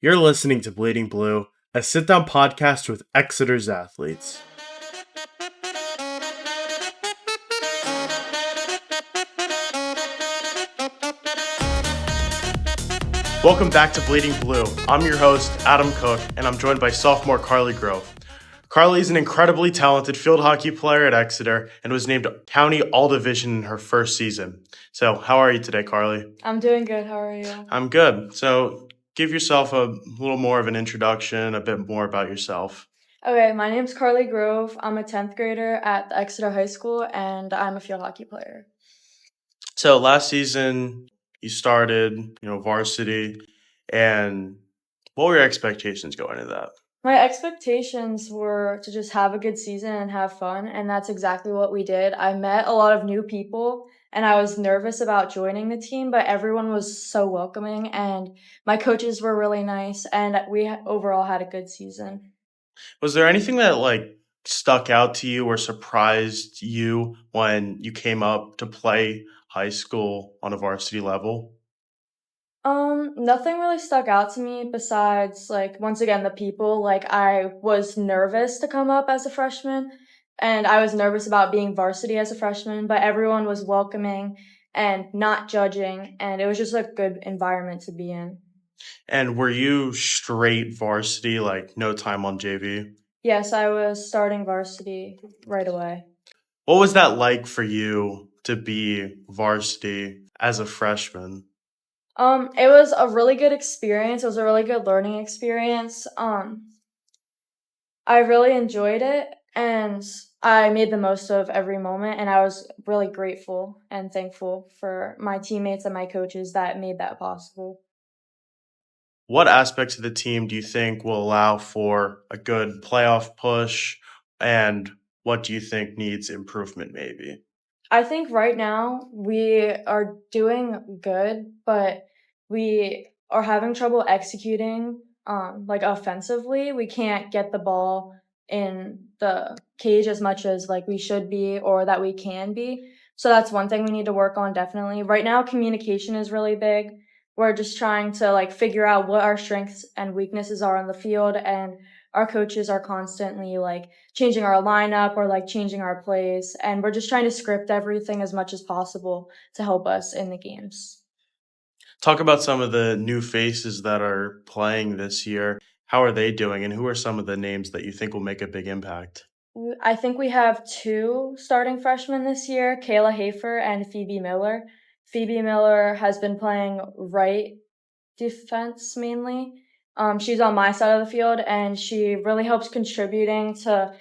You're listening to Bleeding Blue, a sit-down podcast with Exeter's athletes. Welcome back to Bleeding Blue. I'm your host, Adam Cooke, and I'm joined by sophomore Karli Grove. Karli is an incredibly talented field hockey player at Exeter and was named County All-Division in her first season. So, how are you today, Karli? I'm doing good. How are you? I'm good. So, give yourself a little more of an introduction, a bit more about yourself. Okay, my name's Karli Grove. I'm a 10th grader at the Exeter High School, and I'm a field hockey player. So, last season, you started, varsity, and what were your expectations going into that? My expectations were to just have a good season and have fun, and that's exactly what we did. I met a lot of new people, and I was nervous about joining the team, but everyone was so welcoming, and my coaches were really nice, and we overall had a good season. Was there anything that stuck out to you or surprised you when you came up to play high school on a varsity level? Nothing really stuck out to me besides, once again, the people. I was nervous to come up as a freshman, and I was nervous about being varsity as a freshman, but everyone was welcoming and not judging, and it was just a good environment to be in. And were you straight varsity, no time on JV? Yes, I was starting varsity right away. What was that like for you to be varsity as a freshman? It was a really good experience. It was a really good learning experience. I really enjoyed it, and I made the most of every moment, and I was really grateful and thankful for my teammates and my coaches that made that possible. What aspects of the team do you think will allow for a good playoff push, and what do you think needs improvement maybe? I think right now we are doing good, but we are having trouble executing offensively. We can't get the ball in the cage as much as we should be or that we can be. So that's one thing we need to work on definitely. Right now communication is really big. We're just trying to figure out what our strengths and weaknesses are on the field, and our coaches are constantly changing our lineup or changing our plays, and we're just trying to script everything as much as possible to help us in the games. Talk about some of the new faces that are playing this year. How are they doing, and who are some of the names that you think will make a big impact? I think we have two starting freshmen this year, Kayla Hafer and Phoebe Miller. Phoebe Miller has been playing right defense mainly. She's on my side of the field, and she really helps contributing to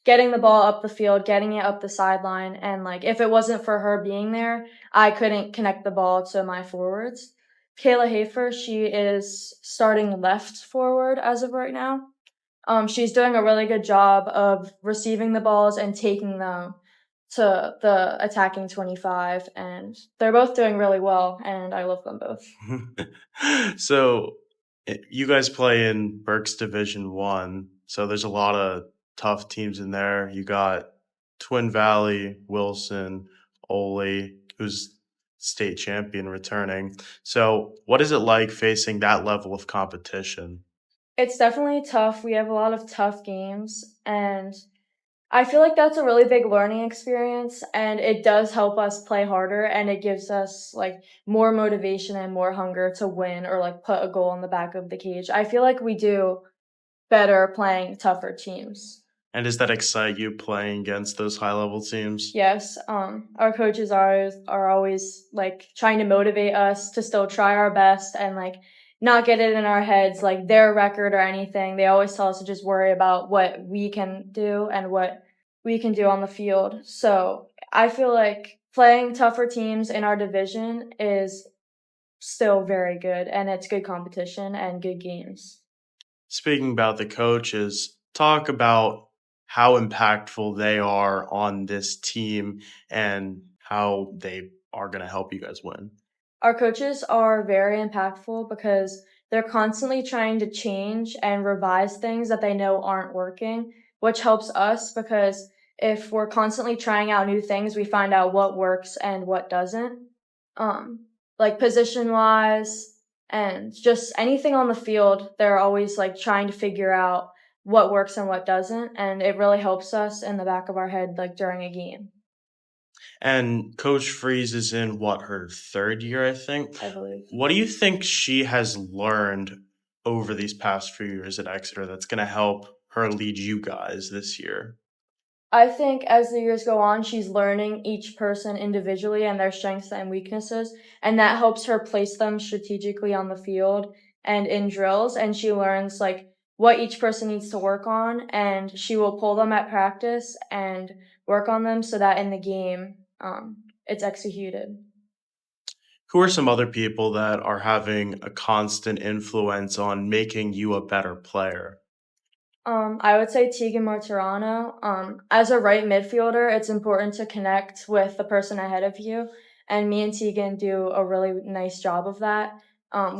getting the ball up the field, getting it up the sideline. And if it wasn't for her being there, I couldn't connect the ball to my forwards. Kayla Hafer, she is starting left forward as of right now. She's doing a really good job of receiving the balls and taking them to the attacking 25, and they're both doing really well, and I love them both. So, you guys play in Berks Division 1, so there's a lot of tough teams in there. You got Twin Valley, Wilson, Ole, who's state champion returning. So, what is it like facing that level of competition? It's definitely tough. We have a lot of tough games, and I feel like that's a really big learning experience, and it does help us play harder, and it gives us more motivation and more hunger to win or put a goal in the back of the cage. I feel like we do better playing tougher teams. And does that excite you playing against those high-level teams? Yes, our coaches are always trying to motivate us to still try our best and not get it in our heads their record or anything. They always tell us to just worry about what we can do and what we can do on the field. So I feel like playing tougher teams in our division is still very good, and it's good competition and good games. Speaking about the coaches, talk about how impactful they are on this team and how they are going to help you guys win. Our coaches are very impactful because they're constantly trying to change and revise things that they know aren't working, which helps us because if we're constantly trying out new things, we find out what works and what doesn't. Position wise and just anything on the field, they're always like trying to figure out what works and what doesn't, and it really helps us in the back of our head like during a game, And Coach Freeze is in what, her third year, I think. I believe. What do you think she has learned over these past few years at Exeter that's going to help her lead you guys this year? I think as the years go on, she's learning each person individually and their strengths and weaknesses, and that helps her place them strategically on the field and in drills. And she learns like what each person needs to work on, and she will pull them at practice and work on them so that in the game, it's executed. Who are some other people that are having a constant influence on making you a better player? I would say Tegan Martirano. As a right midfielder, it's important to connect with the person ahead of you, and me and Tegan do a really nice job of that,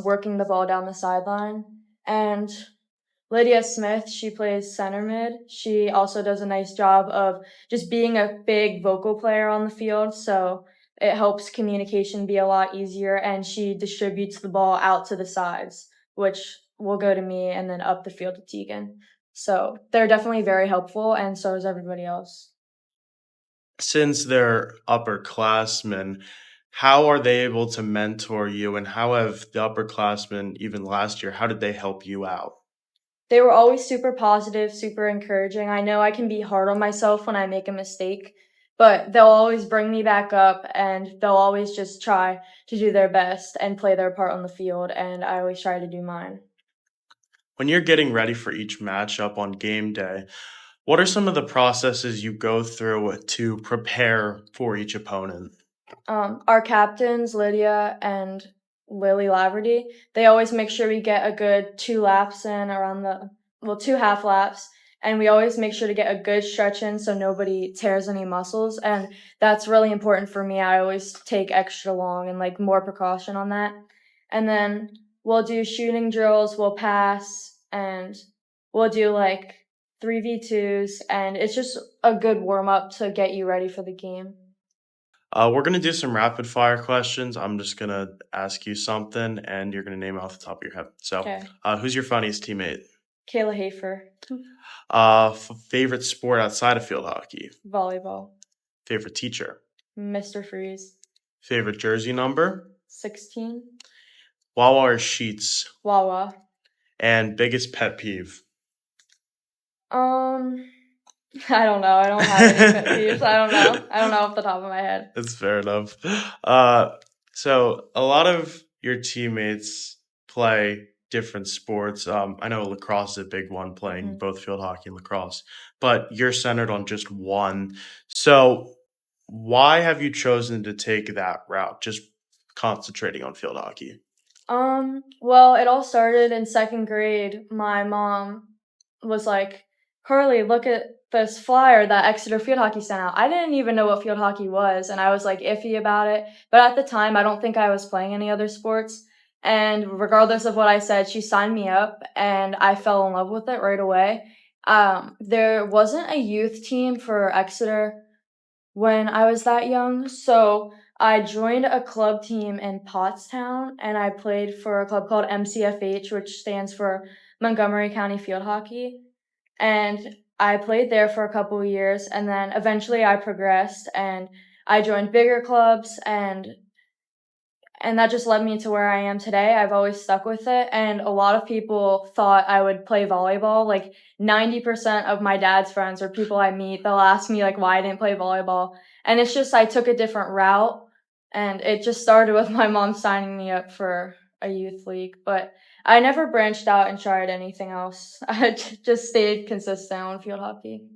working the ball down the sideline. And Lydia Smith, she plays center mid. She also does a nice job of just being a big vocal player on the field, so it helps communication be a lot easier, and she distributes the ball out to the sides, which will go to me and then up the field to Tegan. So they're definitely very helpful, and so is everybody else. Since they're upperclassmen, how are they able to mentor you, and how have the upperclassmen, even last year, how did they help you out? They were always super positive, super encouraging. I know I can be hard on myself when I make a mistake, but they'll always bring me back up and they'll always just try to do their best and play their part on the field, and I always try to do mine. When you're getting ready for each matchup on game day, what are some of the processes you go through to prepare for each opponent? Our captains, Lydia and Lily Laverty, they always make sure we get a good 2 laps in around two half laps. And we always make sure to get a good stretch in so nobody tears any muscles. And that's really important for me. I always take extra long and like more precaution on that. And then we'll do shooting drills, we'll pass, and we'll do like 3v2s. And it's just a good warm up to get you ready for the game. We're going to do some rapid fire questions. I'm just going to ask you something and you're going to name it off the top of your head. So, Okay. who's your funniest teammate? Kayla Hafer. Favorite sport outside of field hockey? Volleyball. Favorite teacher? Mr. Freeze. Favorite jersey number? 16. Wawa or Sheets? Wawa. And biggest pet peeve? I don't know. I don't have any pet peeves. I don't know. I don't know off the top of my head. That's fair enough. So a lot of your teammates play different sports. I know lacrosse is a big one, playing both field hockey and lacrosse, but you're centered on just one. So why have you chosen to take that route, just concentrating on field hockey? Well, it all started in second grade. My mom was like, Karli, look at this flyer that Exeter Field Hockey sent out. I didn't even know what field hockey was, and I was like iffy about it. But at the time, I don't think I was playing any other sports. And regardless of what I said, she signed me up, and I fell in love with it right away. There wasn't a youth team for Exeter when I was that young, so I joined a club team in Pottstown, and I played for a club called MCFH, which stands for Montgomery County Field Hockey. And I played there for a couple of years, and then eventually I progressed and I joined bigger clubs, and that just led me to where I am today. I've always stuck with it, and a lot of people thought I would play volleyball. Like 90% of my dad's friends or people I meet, they'll ask me like why I didn't play volleyball. And it's just I took a different route, and it just started with my mom signing me up for a youth league. But I never branched out and tried anything else. I just stayed consistent on field hockey.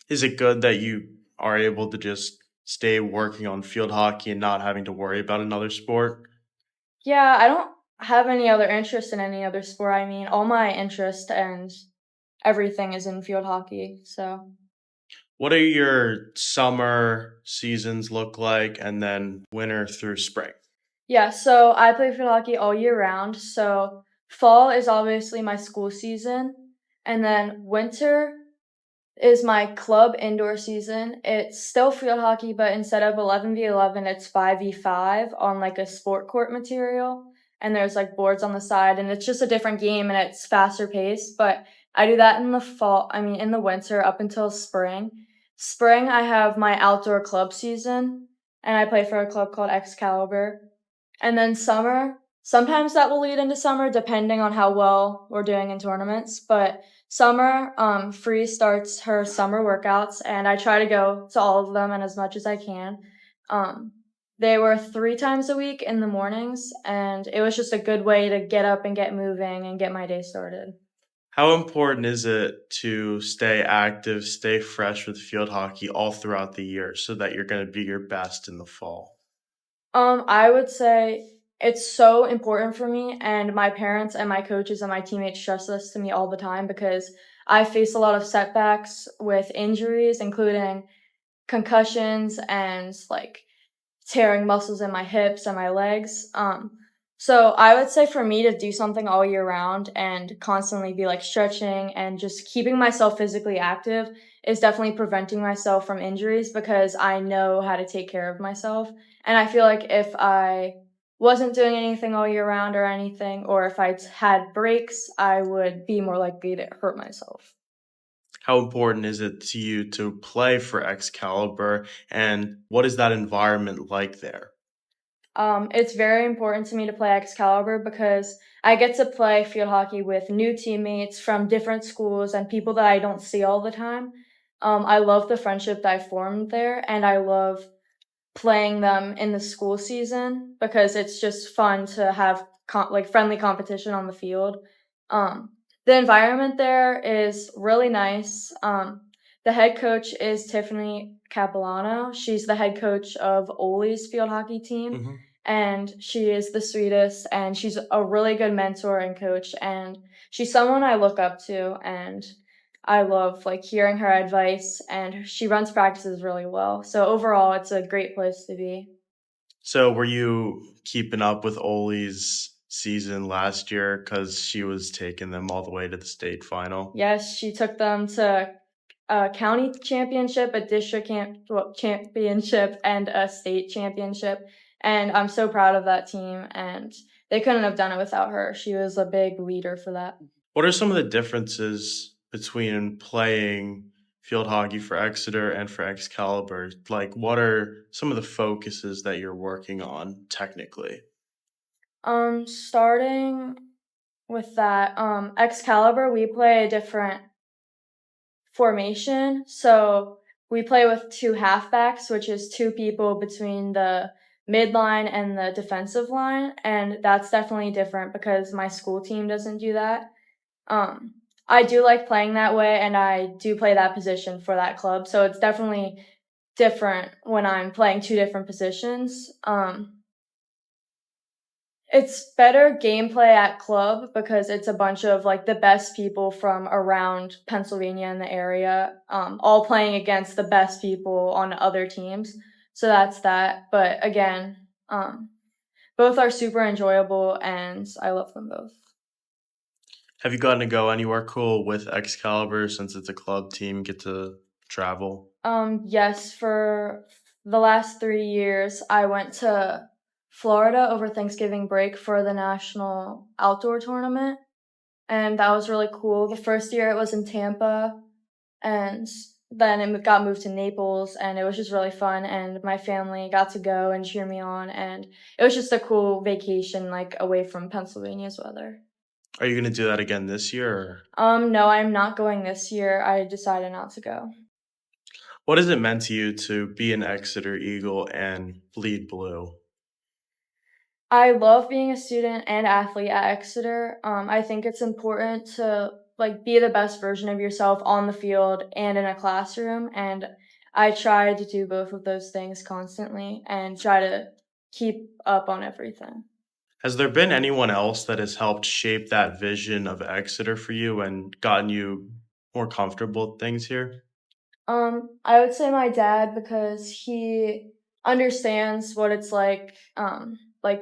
Is it good that you are able to just stay working on field hockey and not having to worry about another sport? Yeah, I don't have any other interest in any other sport. I mean, all my interest and everything is in field hockey. So, What are your summer seasons look like and then winter through spring? yeah, so I play field hockey all year round. So, fall is obviously my school season, and then winter is my club indoor season. It's still field hockey, but instead of 11v11, it's 5v5 on like a sport court material. and there's like boards on the side, and it's just a different game and it's faster paced. But I do that in the in the winter up until spring. Spring, I have my outdoor club season, and I play for a club called Excalibur. And then summer, sometimes that will lead into summer depending on how well we're doing in tournaments. But summer, Free starts her summer workouts, and I try to go to all of them and as much as I can. They were 3 times a week in the mornings, and it was just a good way to get up and get moving and get my day started. How important is it to stay active, stay fresh with field hockey all throughout the year so that you're going to be your best in the fall? I would say it's so important for me, and my parents and my coaches and my teammates stress this to me all the time because I face a lot of setbacks with injuries, including concussions and like tearing muscles in my hips and my legs. So I would say for me to do something all year round and constantly be like stretching and just keeping myself physically active is definitely preventing myself from injuries because I know how to take care of myself. And I feel like if I wasn't doing anything all year round or anything, or if I had breaks, I would be more likely to hurt myself. How important is it to you to play for Excalibur, and what is that environment like there? It's very important to me to play Excalibur because I get to play field hockey with new teammates from different schools and people that I don't see all the time. I love the friendship that I formed there, and I love playing them in the school season because it's just fun to have like friendly competition on the field. Um, the environment there is really nice. The head coach is Tiffany Capilano. She's the head coach of Oli's field hockey team, Hmm. and she is the sweetest, and she's a really good mentor and coach, and she's someone I look up to, and I love like hearing her advice, and she runs practices really well. So overall, it's a great place to be. So, were you keeping up with Oli's season last year because she was taking them all the way to the state final? Yes, she took them to a county championship, a championship, and a state championship. And I'm so proud of that team. And they couldn't have done it without her. She was a big leader for that. What are some of the differences between playing field hockey for Exeter and for Excalibur? Like, what are some of the focuses that you're working on technically? Starting with that, Excalibur, we play a different formation. So we play with 2 halfbacks, which is 2 people between the midline and the defensive line. And that's definitely different because my school team doesn't do that. I do like playing that way, and I do play that position for that club. So it's definitely different when I'm playing 2 different positions. It's better gameplay at club because it's a bunch of like the best people from around Pennsylvania and the area, all playing against the best people on other teams. So that's that. But again, both are super enjoyable and I love them both. Have you gotten to go anywhere cool with Excalibur since it's a club team? Get to travel? Yes, for the last 3 years, I went to Florida over Thanksgiving break for the national outdoor tournament, and that was really cool. The first year it was in Tampa, and then it got moved to Naples, and it was just really fun, and my family got to go and cheer me on, and it was just a cool vacation, like, away from Pennsylvania's weather. Are you going to do that again this year? Or No, I'm not going this year. I decided not to go. what has it meant to you to be an Exeter Eagle and bleed blue? I love being a student and athlete at Exeter. I think it's important to like be the best version of yourself on the field and in a classroom, and I try to do both of those things constantly and try to keep up on everything. Has there been anyone else that has helped shape that vision of Exeter for you and gotten you more comfortable with things here? I would say my dad because he understands what it's like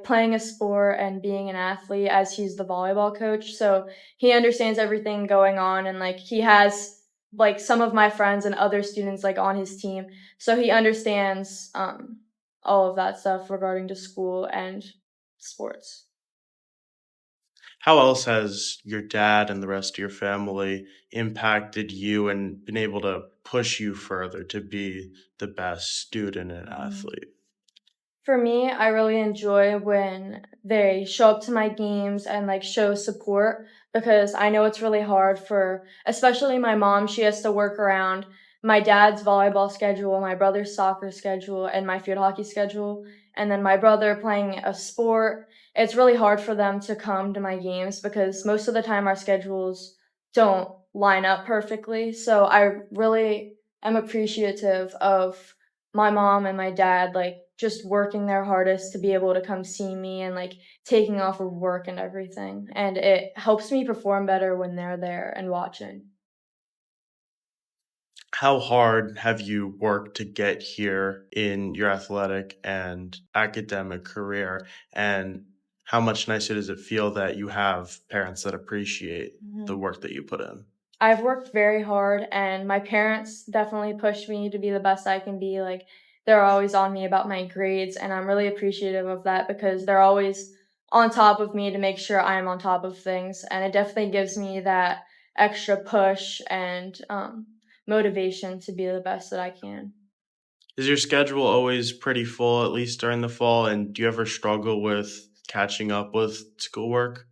playing a sport and being an athlete as he's the volleyball coach. So he understands everything going on and like he has like some of my friends and other students like on his team. So he understands all of that stuff regarding to school and sports. How else has your dad and the rest of your family impacted you and been able to push you further to be the best student and Mhm. athlete? For me, I really enjoy when they show up to my games and like show support because I know it's really hard for, especially my mom. She has to work around my dad's volleyball schedule, my brother's soccer schedule, and my field hockey schedule. And then my brother playing a sport. It's really hard for them to come to my games because most of the time our schedules don't line up perfectly. So I really am appreciative of my mom and my dad, like, just working their hardest to be able to come see me and, like, taking off of work and everything, and it helps me perform better when they're there and watching. How hard have you worked to get here in your athletic and academic career? And how much nicer does it feel that you have parents that appreciate the Mhm. work that you put in? I've worked very hard, and my parents definitely pushed me to be the best I can be, like, they're always on me about my grades, and I'm really appreciative of that because they're always on top of me to make sure I'm on top of things, and it definitely gives me that extra push and, motivation to be the best that I can. Is your schedule always pretty full, at least during the fall? And do you ever struggle with catching up with schoolwork?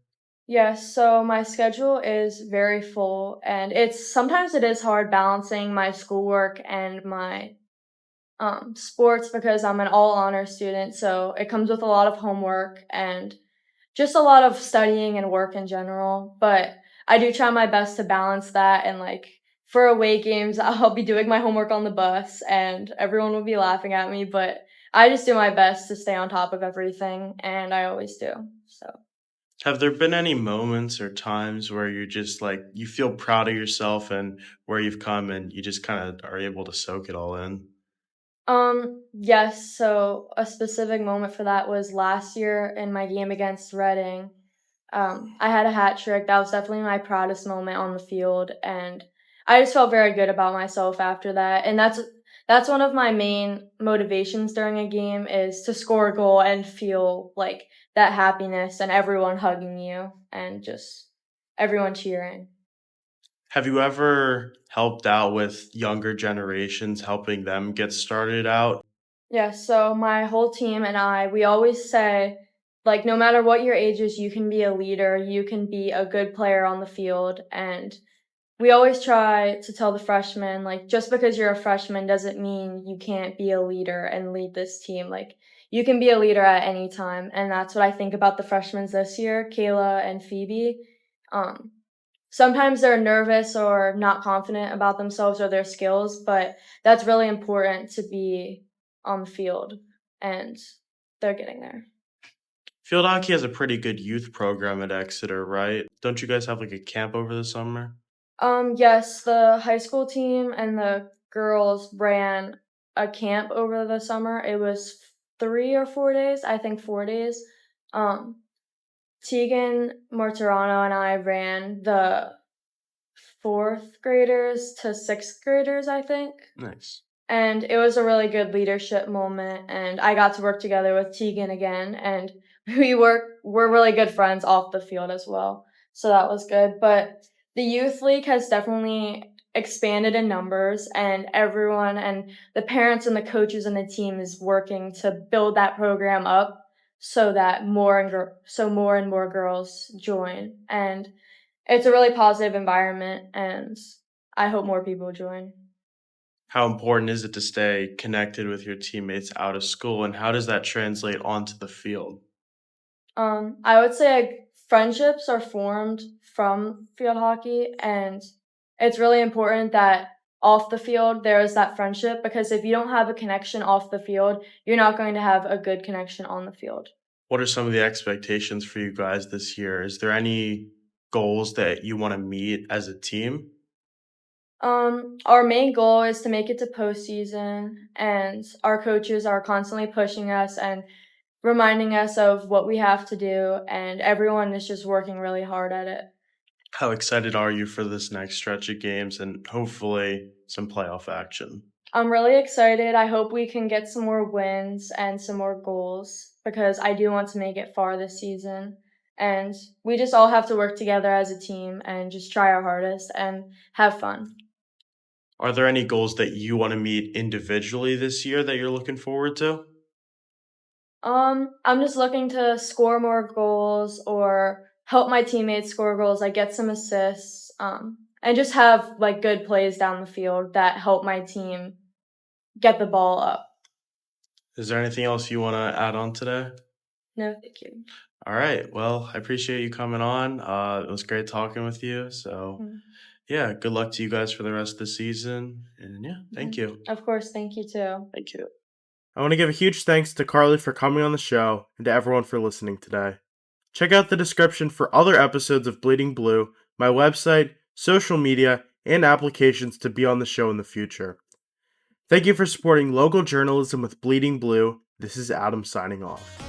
Yes, so my schedule is very full, and it's sometimes it is hard balancing my schoolwork and my sports because I'm an all honor student, so it comes with a lot of homework and just a lot of studying and work in general. But I do try my best to balance that and like for away games, I'll be doing my homework on the bus and everyone will be laughing at me, but I just do my best to stay on top of everything and I always do. So Have there been any moments or times where you're just like, you feel proud of yourself and where you've come and you just kind of are able to soak it all in? yes, so a specific moment for that was last year in my game against Reading. I had a hat trick. That was definitely my proudest moment on the field, and I just felt very good about myself after that. And that's one of my main motivations during a game is to score a goal and feel like that happiness and everyone hugging you and just everyone cheering. Have you ever helped out with younger generations, helping them get started out? Yeah, so my whole team and I, we always say, like, no matter what your age is, you can be a leader, you can be a good player on the field, and we always try to tell the freshmen, like, just because you're a freshman doesn't mean you can't be a leader and lead this team. Like, you can be a leader at any time. And that's what I think about the freshmen this year, Kayla and Phoebe. Um, Sometimes they're nervous or not confident about themselves or their skills, but that's really important to be on the field. And they're getting there. Field hockey has a pretty good youth program at Exeter, right? Don't you guys have like a camp over the summer? Yes, the high school team and the girls ran a camp over the summer. It was 3 or 4 days, I think 4 days. Um, Tegan Mortorano and I ran the fourth graders to sixth graders, I think. Nice. And it was a really good leadership moment, and I got to work together with Tegan again, and we're really good friends off the field as well, so that was good, but the youth league has definitely expanded in numbers, and everyone and the parents and the coaches and the team is working to build that program up so that more and more girls join, and it's a really positive environment, and I hope more people join. How important is it to stay connected with your teammates out of school, and how does that translate onto the field? I would say friendships are formed from field hockey, and it's really important that off the field there is that friendship because if you don't have a connection off the field, you're not going to have a good connection on the field. What are some of the expectations for you guys this year? Is there any goals that you want to meet as a team? Our main goal is to make it to postseason, and our coaches are constantly pushing us and reminding us of what we have to do, and everyone is just working really hard at it. How excited are you for this next stretch of games and hopefully some playoff action? I'm really excited. I hope we can get some more wins and some more goals because I do want to make it far this season. and we just all have to work together as a team and just try our hardest and have fun. Are there any goals that you want to meet individually this year that you're looking forward to? I'm just looking to score more goals or help my teammates score goals, like get some assists, and just have like good plays down the field that help my team get the ball up. Is there anything else you want to add on today? No, thank you. All right. Well, I appreciate you coming on. It was great talking with you. So, Mm, yeah, good luck to you guys for the rest of the season. And yeah, thank mhm. you. Of course, thank you too. Thank you. I want to give a huge thanks to Karli for coming on the show and to everyone for listening today. Check out the description for other episodes of Bleeding Blue, my website, social media, and applications to be on the show in the future. Thank you for supporting local journalism with Bleeding Blue. This is Adam signing off.